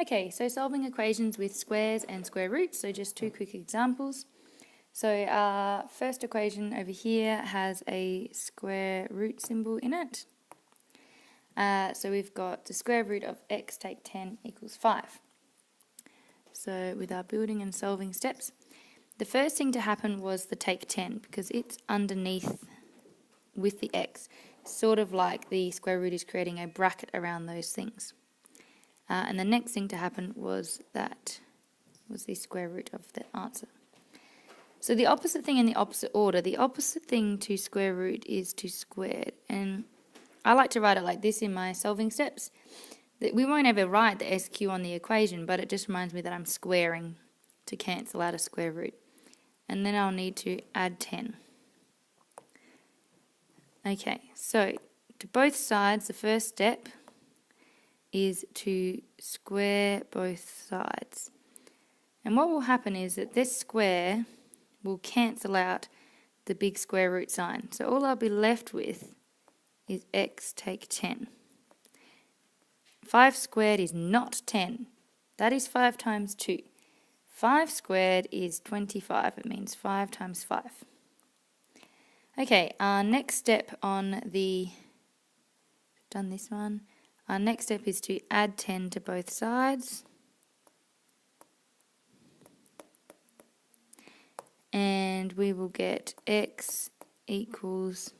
Okay, so solving equations with squares and square roots, so just two quick examples. So our first equation over here has a square root symbol in it. So we've got the square root of x take 10 equals 5. So with our building and solving steps, the first thing to happen was the take 10 because it's underneath with the x, sort of like the square root is creating a bracket around those things. And the next thing to happen was the square root of the answer. So the opposite thing in the opposite order, the opposite thing to square root is to squared. And I like to write it like this in my solving steps. We won't ever write the SQ on the equation, but it just reminds me that I'm squaring to cancel out a square root. And then I'll need to add 10. Okay, so to both sides, the first step is to square both sides. And what will happen is that this square will cancel out the big square root sign. So all I'll be left with is x take 10. 5 squared is not 10. That is 5 times 2. 5 squared is 25. It means 5 times 5. Okay, our next step on done this one. Our next step is to add 10 to both sides. And we will get x equals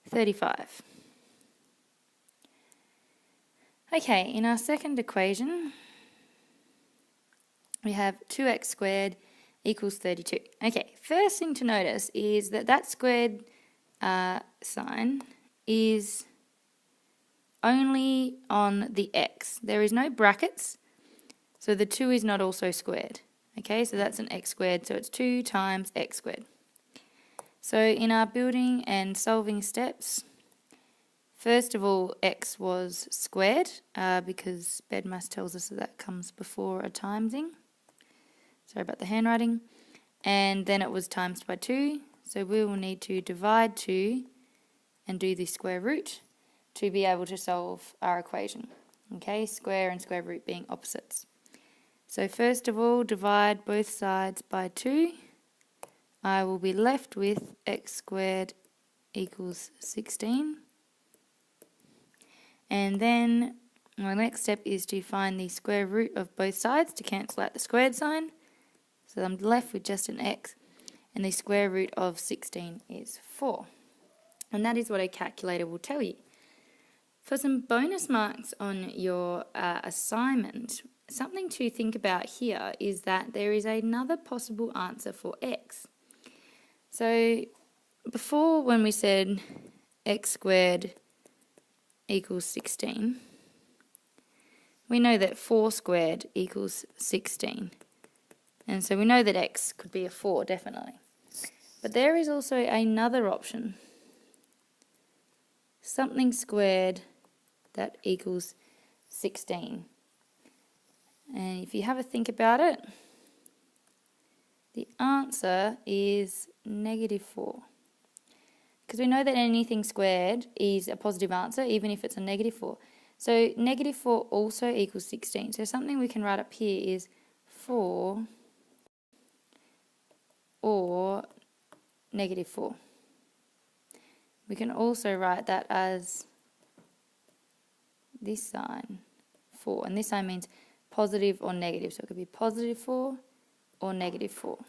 35. Okay, in our second equation, we have 2x squared equals 32. Okay, first thing to notice is that squared sign is only on the x. There is no brackets, so the 2 is not also squared. Okay, so that's an x squared, so it's 2 times x squared. So in our building and solving steps, first of all, x was squared because BEDMAS tells us that comes before a timesing. Sorry about the handwriting. And then it was times by 2, so we will need to divide 2 and do the square root to be able to solve our equation. Okay, square and square root being opposites. So first of all, divide both sides by 2. I will be left with x squared equals 16. And then my next step is to find the square root of both sides to cancel out the squared sign. So I'm left with just an x. And the square root of 16 is 4. And that is what a calculator will tell you. For some bonus marks on your assignment, something to think about here is that there is another possible answer for x. So before when we said x squared equals 16, we know that 4 squared equals 16. And so we know that x could be a 4, definitely. But there is also another option. Something squared that equals 16. And if you have a think about it, the answer is -4. Because we know that anything squared is a positive answer, even if it's a -4. So -4 also equals 16. So something we can write up here is 4 or -4. We can also write that as this sign, 4. And this sign means positive or negative. So it could be +4 or -4.